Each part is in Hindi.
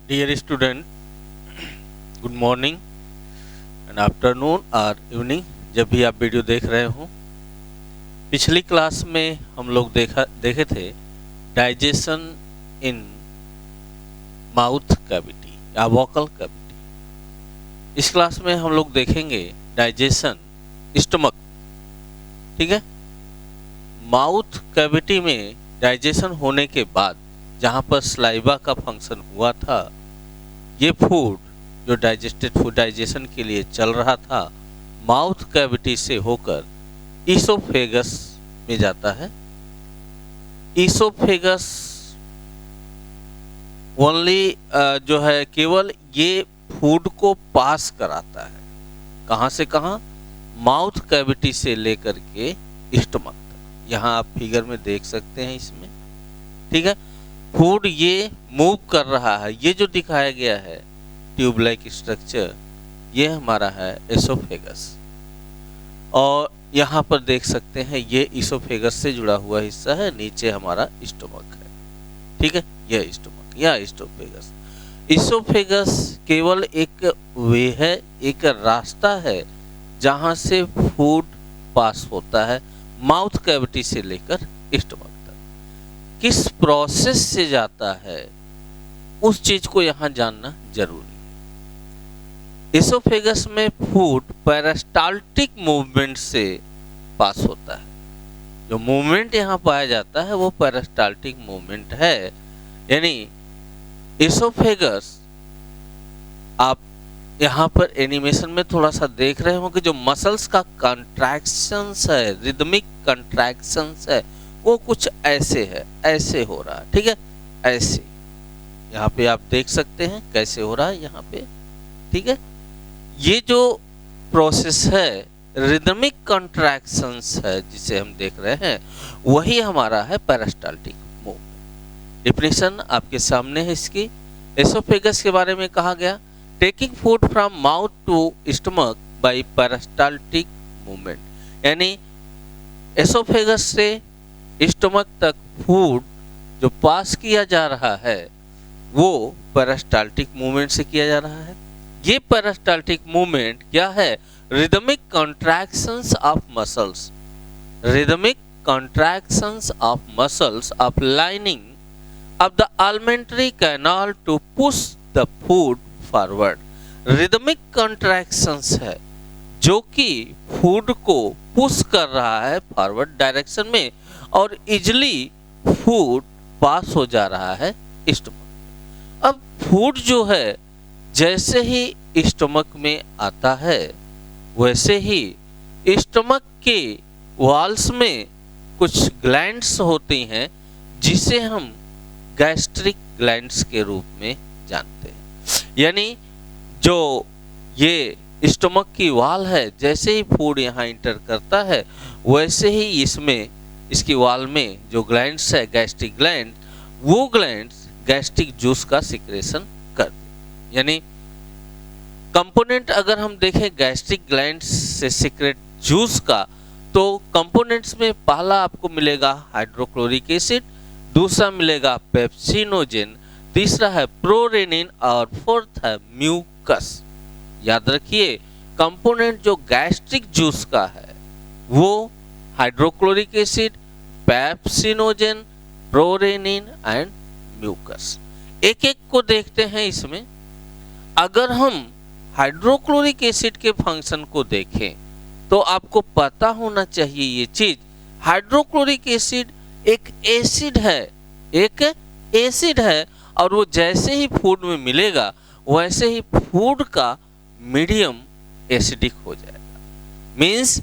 Dear student, good morning and afternoon और इवनिंग जब भी आप वीडियो देख रहे हो। पिछली क्लास में हम लोग देखे थे डाइजेशन इन माउथ कैविटी या वोकल कैविटी। इस क्लास में हम लोग देखेंगे डाइजेशन स्टमक। ठीक है, माउथ कैविटी में डाइजेशन होने के बाद जहाँ पर स्लाइवा का फंक्शन हुआ था, ये फूड जो डाइजेस्टेड फूड डाइजेशन के लिए चल रहा था माउथ कैविटी से होकर ईसोफेगस में जाता है। ईसोफेगस ओनली जो है केवल ये फूड को पास कराता है। कहाँ से कहाँ? माउथ कैविटी से लेकर के स्टमक तक। यहाँ आप फिगर में देख सकते हैं इसमें। ठीक है, फूड ये मूव कर रहा है। ये जो दिखाया गया है ट्यूब लाइक स्ट्रक्चर, ये हमारा है एसोफेगस। और यहाँ पर देख सकते हैं ये इसोफेगस से जुड़ा हुआ हिस्सा है, नीचे हमारा स्टमक है। ठीक है, यह स्टमक या इसोफेगस। इसोफेगस केवल एक वे है, एक रास्ता है जहाँ से फूड पास होता है माउथ कैविटी से लेकर स्टमक तक। किस प्रोसेस से जाता है उस चीज को यहाँ जानना जरूरी है। इसोफेगस में फूड पेरिस्टाल्टिक मूवमेंट से पास होता है। जो मूवमेंट यहाँ पाया जाता है वो पेरिस्टाल्टिक मूवमेंट है। यानी इसोफेगस, आप यहाँ पर एनिमेशन में थोड़ा सा देख रहे हो कि जो मसल्स का कंट्रैक्शंस है, रिदमिक कंट्रैक्शंस है, वो कुछ ऐसे है, ऐसे हो रहा है। ठीक है, ऐसे यहाँ पे आप देख सकते हैं कैसे हो रहा है यहाँ पे। ठीक है, ये जो प्रोसेस है रिदमिक कंट्रैक्शंस है जिसे हम देख रहे हैं, वही हमारा है पेरिस्टाल्टिक मूवमेंट। डिफिनेशन आपके सामने है इसकी। एसोफेगस के बारे में कहा गया, taking food from mouth to stomach by peristaltic movement. यानी एसोफेगस से स्टमक तक फूड जो पास किया जा रहा है वो पेरिस्टाल्टिक मूवमेंट से किया जा रहा है। ये पेरिस्टाल्टिक मूवमेंट क्या है? Rhythmic contractions of muscles, rhythmic contractions of muscles of lining of the alimentary canal to push the food forward. Rhythmic contractions है जो कि फूड को पुश कर रहा है फॉरवर्ड डायरेक्शन में और इजिली फूड पास हो जा रहा है स्टमक। अब फूड जो है जैसे ही स्टमक में आता है वैसे ही स्टमक के वॉल्स में कुछ ग्लैंड्स होती हैं जिसे हम गैस्ट्रिक ग्लैंड्स के रूप में जानते हैं। यानी जो ये स्टमक की वॉल है, जैसे ही फूड यहाँ इंटर करता है वैसे ही इसमें, इसकी वॉल में जो ग्लैंड्स है गैस्ट्रिक ग्लैंड, वो ग्लैंड्स गैस्ट्रिक जूस का सिक्रेशन करते। यानी कंपोनेंट अगर हम देखें गैस्ट्रिक ग्लैंड्स से सीक्रेट जूस का, तो कंपोनेंट्स में पहला आपको मिलेगा हाइड्रोक्लोरिक एसिड, दूसरा मिलेगा पेप्सिनोजेन, तीसरा है प्रोरेनिन और फोर्थ है म्यूकस। याद रखिए, कंपोनेंट जो गैस्ट्रिक जूस का है वो hydrochloric acid, pepsinogen, prorennin and mucus. एक एक को देखते हैं इसमें। अगर हम हाइड्रोक्लोरिक एसिड के फंक्शन को देखें तो आपको पता होना चाहिए ये चीज, हाइड्रोक्लोरिक एसिड एक एसिड है, एक एसिड है और वो जैसे ही फूड में मिलेगा वैसे ही फूड का मीडियम एसिडिक हो जाएगा। मींस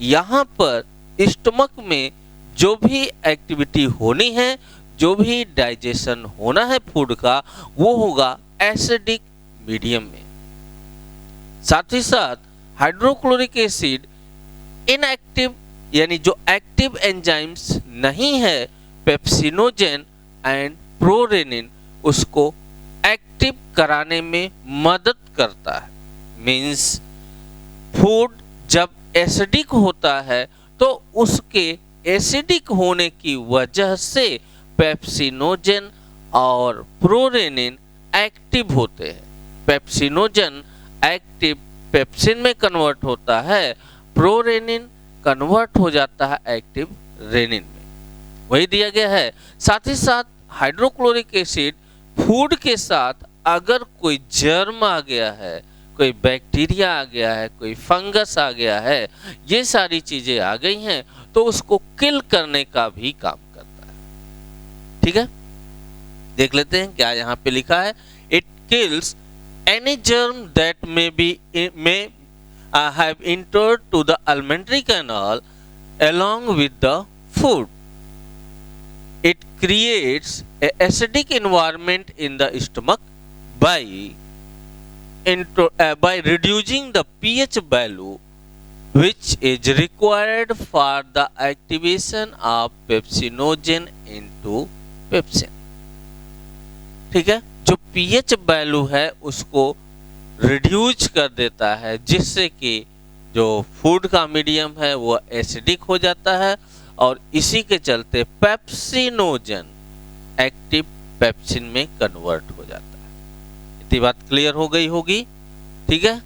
यहाँ पर स्टमक में जो भी एक्टिविटी होनी है, जो भी डाइजेशन होना है फूड का, वो होगा एसिडिक मीडियम में। साथ ही साथ हाइड्रोक्लोरिक एसिड इनएक्टिव, यानी जो एक्टिव एंजाइम्स नहीं है पेप्सिनोजेन एंड प्रोरेनिन, उसको एक्टिव कराने में मदद करता है। मींस फूड जब एसिडिक होता है तो उसके एसिडिक होने की वजह से पेप्सिनोजेन और प्रोरेनिन एक्टिव होते हैं। पेप्सिनोजन एक्टिव पेप्सिन में कन्वर्ट होता है, प्रोरेनिन कन्वर्ट हो जाता है एक्टिव रेनिन में, वही दिया गया है। साथ ही साथ हाइड्रोक्लोरिक एसिड फूड के साथ अगर कोई जर्म आ गया है, कोई बैक्टीरिया आ गया है, कोई फंगस आ गया है, ये सारी चीजें आ गई हैं, तो उसको किल करने का भी काम करता है। ठीक है, देख लेते हैं क्या यहाँ पे लिखा है। It kills any germ that may have entered to the alimentary canal along with the food. It creates a acidic environment in the stomach by reducing the pH value which is required for the activation of pepsinogen into pepsin. ठीक है, जो pH वैल्यू है उसको रिड्यूस कर देता है, जिससे कि जो फूड का मीडियम है वो एसिडिक हो जाता है, और इसी के चलते पेप्सिनोजन एक्टिव पेप्सिन में कन्वर्ट हो जाता है। इतनी बात क्लियर हो गई होगी। ठीक है,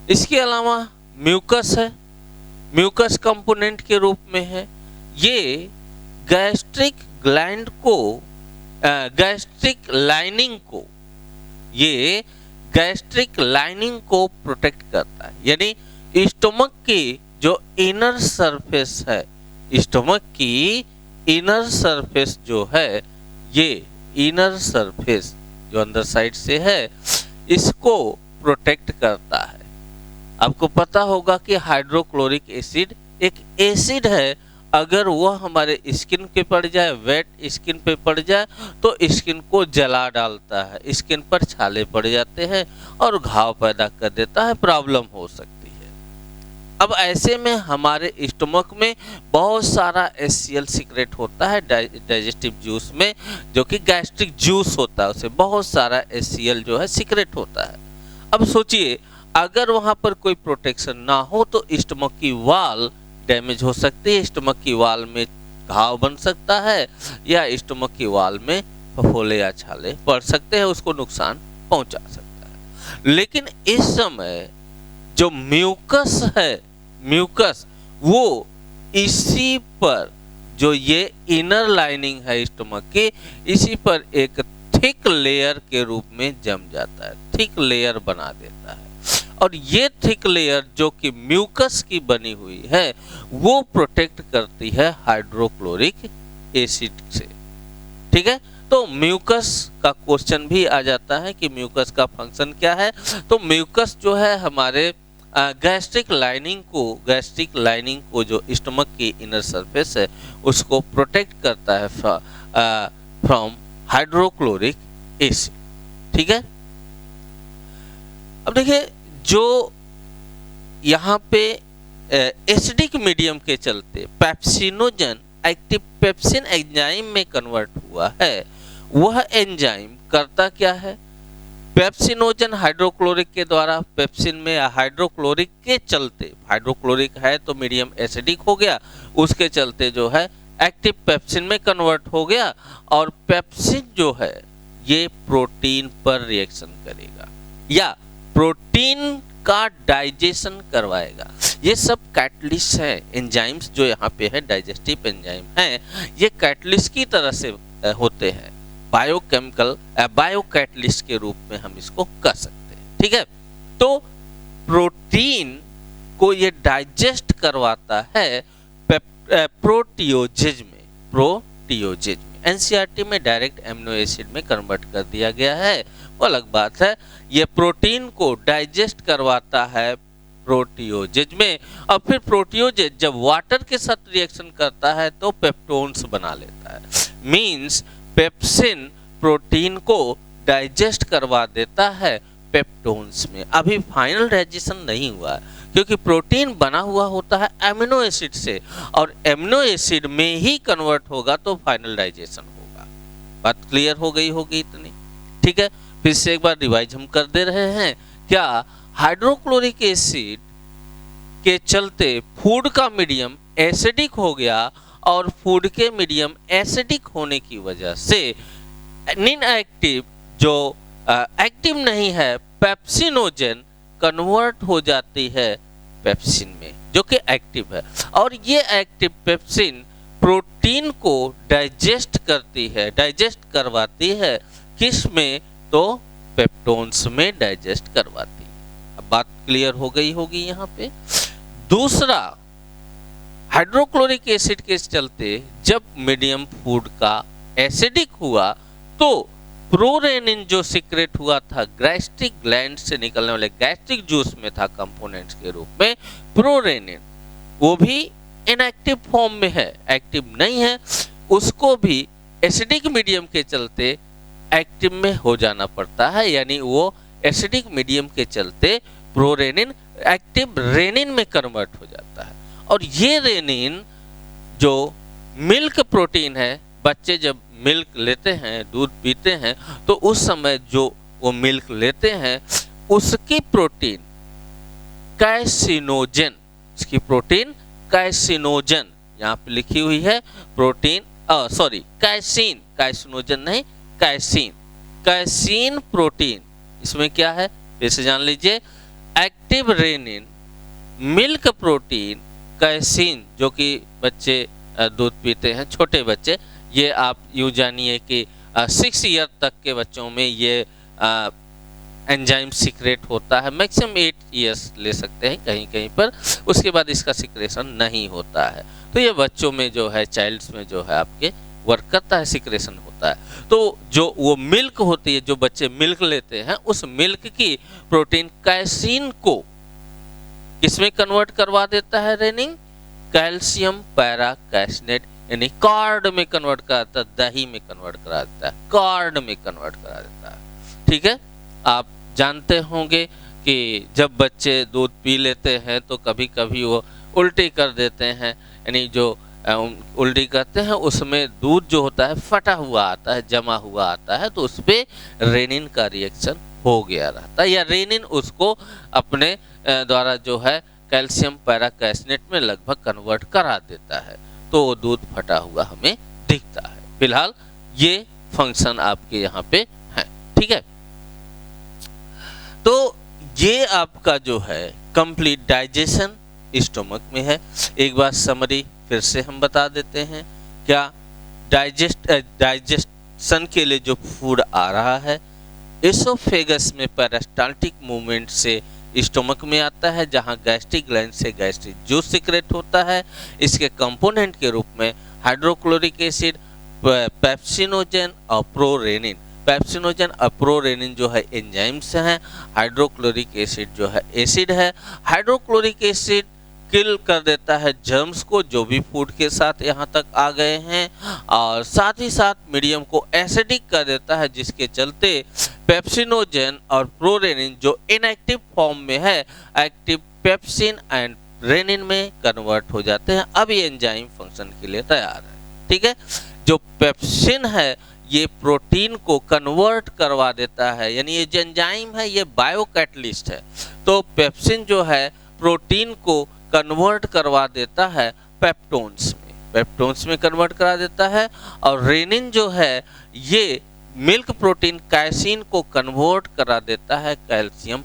इसके अलावा म्यूकस है, म्यूकस कंपोनेंट के रूप में है। ये गैस्ट्रिक ग्लैंड को गैस्ट्रिक लाइनिंग को प्रोटेक्ट करता है, यानी स्टमक की जो इनर सरफेस है, स्टमक की इनर सरफेस जो है, ये इनर सरफेस जो अंदर साइड से है, इसको प्रोटेक्ट करता है। आपको पता होगा कि हाइड्रोक्लोरिक एसिड एक एसिड है, अगर वह हमारे स्किन पे पड़ जाए, वेट स्किन पे पड़ जाए, तो स्किन को जला डालता है, स्किन पर छाले पड़ जाते हैं और घाव पैदा कर देता है, प्रॉब्लम हो सकती है। अब ऐसे में हमारे स्टमक में बहुत सारा HCl सीक्रेट होता है डाइजेस्टिव जूस में, जो कि गैस्ट्रिक जूस होता है, उसे बहुत सारा HCl जो है सीक्रेट होता है। अब सोचिए, अगर वहां पर कोई प्रोटेक्शन ना हो तो स्टमक की वॉल डैमेज हो सकती है, स्टमक की वॉल में घाव बन सकता है, या स्टमक की वॉल में फफोले या छाले पड़ सकते हैं, उसको नुकसान पहुंचा सकता है। लेकिन इस समय जो म्यूकस है, म्यूकस वो इसी पर, जो ये इनर लाइनिंग है स्टमक की, इसी पर एक थिक लेयर के रूप में जम जाता है, थिक लेयर बना देता है। और ये थिक लेयर जो कि म्यूकस की बनी हुई है, वो प्रोटेक्ट करती है हाइड्रोक्लोरिक एसिड से। ठीक है, तो म्यूकस का क्वेश्चन भी आ जाता है कि म्यूकस का फंक्शन क्या है। तो म्यूकस जो है हमारे गैस्ट्रिक लाइनिंग को जो स्टमक की इनर सरफेस है, उसको प्रोटेक्ट करता है फ्रॉम हाइड्रोक्लोरिक एसिड। ठीक है, अब देखिए, जो यहाँ पे एसिडिक मीडियम के चलते पेप्सिनोजन एक्टिव पेप्सिन एंजाइम में कन्वर्ट हुआ है, वह एंजाइम करता क्या है? पेप्सिनोजन हाइड्रोक्लोरिक के द्वारा पेप्सिन में हाइड्रोक्लोरिक के चलते, हाइड्रोक्लोरिक है तो मीडियम एसिडिक हो गया, उसके चलते जो है एक्टिव पेप्सिन में कन्वर्ट हो गया, और पेप्सिन जो है ये प्रोटीन पर रिएक्शन करेगा या प्रोटीन का डाइजेशन करवाएगा। ये सब कैटलिस्ट है, एंजाइम्स जो यहाँ पे है डाइजेस्टिव एंजाइम हैं, ये कैटलिस्ट की तरह से होते हैं, बायोकैटलिस्ट के रूप में हम इसको कह सकते हैं। ठीक है, तो प्रोटीन को ये डाइजेस्ट करवाता है प्रोटियोजेज में। एनसीईआरटी में डायरेक्ट एमिनो एसिड में कन्वर्ट कर दिया गया है, वो अलग बात है। ये प्रोटीन को डाइजेस्ट करवाता है प्रोटियोजेज में, और फिर प्रोटियोजेज जब वाटर के साथ रिएक्शन करता है तो पेप्टोन्स बना लेता है। मींस पेप्सिन प्रोटीन को डाइजेस्ट करवा देता है पेप्टोन्स में। अभी फाइनल डाइजेशन नहीं हुआ, क्योंकि प्रोटीन बना हुआ होता है एमिनो एसिड से, और एमिनो एसिड में ही कन्वर्ट होगा तो फाइनल डाइजेशन होगा। बात क्लियर हो गई होगी इतनी? ठीक है, फिर से एक बार रिवाइज हम कर दे रहे हैं। क्या हाइड्रोक्लोरिक एसिड के चलते फूड का मीडियम एसिडिक हो गया, और फूड के मीडियम एसिडिक होने की वजह से इनएक्टिव जो एक्टिव नहीं है, पेप्सिनोजेन कन्वर्ट हो जाती है पेप्सिन में, जो कि एक्टिव है। और ये एक्टिव पेप्सिन प्रोटीन को डाइजेस्ट करती है, डाइजेस्ट करवाती है, किस में? तो पेप्टोन्स में डाइजेस्ट करवाती है। अब बात क्लियर हो गई होगी यहाँ पे। दूसरा, हाइड्रोक्लोरिक एसिड के चलते जब मीडियम फूड का एसिडिक हुआ तो प्रोरेनिन जो सीक्रेट हुआ था गैस्ट्रिक ग्लैंड से निकलने वाले गैस्ट्रिक जूस में था कंपोनेंट्स के रूप में प्रोरेनिन, वो भी इनएक्टिव फॉर्म में है, एक्टिव नहीं है, उसको भी एसिडिक मीडियम के चलते एक्टिव में हो जाना पड़ता है, यानी वो एसिडिक मीडियम के चलते प्रोरेनिन एक्टिव रेनिन में कन्वर्ट हो जाता है। और ये रेनिन जो मिल्क प्रोटीन है, बच्चे जब मिल्क लेते हैं, दूध पीते हैं, तो उस समय जो वो मिल्क लेते हैं उसकी प्रोटीन कैसिनोजन, इसकी प्रोटीन कैसिनोजन यहाँ पे लिखी हुई है, प्रोटीन कैसीन, कैसिनोजन नहीं कैसीन, कैसीन प्रोटीन, इसमें क्या है फिर से जान लीजिए। Active rennin, milk protein, casein, जो कि बच्चे दूध पीते हैं, छोटे बच्चे, ये आप यूँ जानिए कि 6 ईयर तक के बच्चों में ये एंजाइम सीक्रेट होता है, मैक्सिमम 8 ईयर्स ले सकते हैं कहीं कहीं पर, उसके बाद इसका सीक्रेशन नहीं होता है। तो ये बच्चों में जो है, चाइल्ड्स में जो है आपके वर्क करता है, सीक्रेशन होता है। तो जो वो मिल्क होती है, जो बच्चे मिल्क लेते हैं, उस मिल्क की प्रोटीन कैसीन को किसमें कन्वर्ट करवा देता है रेनिन? कैल्शियम पैरा कैसिनेट, यानी कार्ड में कन्वर्ट कराता है, दही में कन्वर्ट करा देता है, कार्ड में कन्वर्ट करा देता है। ठीक है, आप जानते होंगे कि जब बच्चे दूध पी लेते हैं तो कभी कभी वो उल्टी कर देते हैं, यानी जो उल्टी करते हैं उसमें दूध जो होता है फटा हुआ आता है, जमा हुआ आता है, तो उस पर रेनिन का रिएक्शन हो गया रहता है, या रेनिन उसको अपने द्वारा जो है कैल्शियम पैराकैसिनेट में लगभग कन्वर्ट करा देता है, तो वो दूध फटा हुआ हमें दिखता है। फिलहाल ये फंक्शन आपके यहाँ पे है। ठीक है, तो ये आपका जो है कंप्लीट डाइजेशन स्टोमक में है। एक बार समरी फिर से हम बता देते हैं, क्या डाइजेशन के लिए जो फूड आ रहा है एसोफेगस में पेरिस्टाल्टिक मूवमेंट से स्टोमक में आता है, जहां गैस्ट्रिक ग्लैंड से गैस्ट्रिक जूस सीक्रेट होता है। इसके कंपोनेंट के रूप में हाइड्रोक्लोरिक एसिड, पेप्सिनोजेन और प्रोरेनिन। पेप्सिनोजेन और प्रोरेनिन जो है एंजाइम्स हैं, हाइड्रोक्लोरिक एसिड जो है एसिड है। हाइड्रोक्लोरिक एसिड किल कर देता है जर्म्स को जो भी फूड के साथ यहाँ तक आ गए हैं, और साथ ही साथ मीडियम को एसिडिक कर देता है, जिसके चलते पेप्सिनोजेन और प्रोरेनिन जो इनएक्टिव फॉर्म में है एक्टिव पेप्सिन एंड रेनिन में कन्वर्ट हो जाते हैं। अब ये एंजाइम फंक्शन के लिए तैयार है। ठीक है, जो पेप्सिन है ये प्रोटीन को कन्वर्ट करवा देता है, यानी ये जो एंजाइम है ये बायोकैटलिस्ट है। तो पेप्सिन जो है प्रोटीन को कन्वर्ट करवा देता है पेप्टोन्स में कन्वर्ट करा देता है, और रेनिन जो है ये मिल्क प्रोटीन कैसीन को कन्वर्ट करा देता है कैल्शियम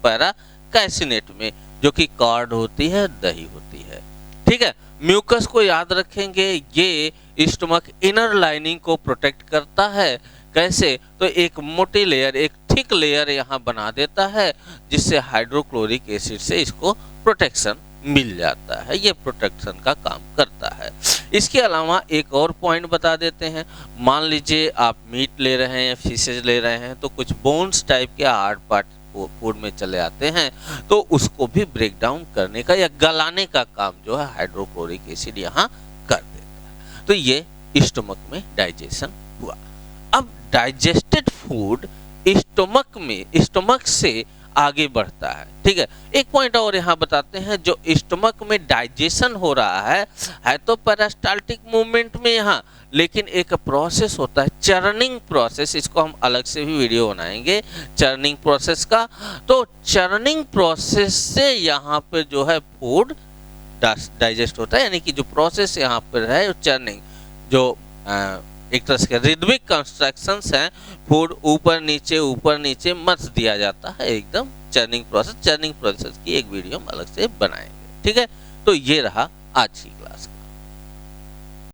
पैरा कैसिनेट में, जो कि कार्ड होती है, दही होती है। ठीक है, म्यूकस को याद रखेंगे, ये स्टमक इनर लाइनिंग को प्रोटेक्ट करता है। कैसे? तो एक मोटी लेयर, एक थिक लेयर यहाँ बना देता है, जिससे हाइड्रोक्लोरिक एसिड से इसको प्रोटेक्शन मिल जाता है, ये प्रोटेक्शन का काम करता है। इसके अलावा एक और पॉइंट बता देते हैं, मान लीजिए आप मीट ले रहे हैं, फिशेज ले रहे हैं, तो कुछ बोन्स टाइप के हार्ड पार्ट फूड में चले आते हैं, तो उसको भी ब्रेक डाउन करने का या गलाने का काम जो है हाइड्रोक्लोरिक एसिड यहाँ कर देता है। तो ये स्टमक में डाइजेशन हुआ। अब डाइजेस्टेड फूड स्टमक से आगे बढ़ता है। ठीक है, एक पॉइंट और यहाँ बताते हैं, जो स्टमक में डाइजेशन हो रहा है तो पेरिस्टाल्टिक मूवमेंट में यहाँ, लेकिन एक प्रोसेस होता है चर्निंग प्रोसेस, इसको हम अलग से भी वीडियो बनाएंगे चर्निंग प्रोसेस का। तो चर्निंग प्रोसेस से यहाँ पर जो है फूड डाइजेस्ट होता है, यानी कि जो प्रोसेस यहाँ पर है चर्निंग, जो एक तरह से रिदमिक कंस्ट्रक्शंस हैं, फूड ऊपर नीचे मत दिया जाता है, एकदम चर्निंग प्रोसेस की एक वीडियो हम अलग से बनाएंगे। ठीक है, तो ये रहा आज की क्लास।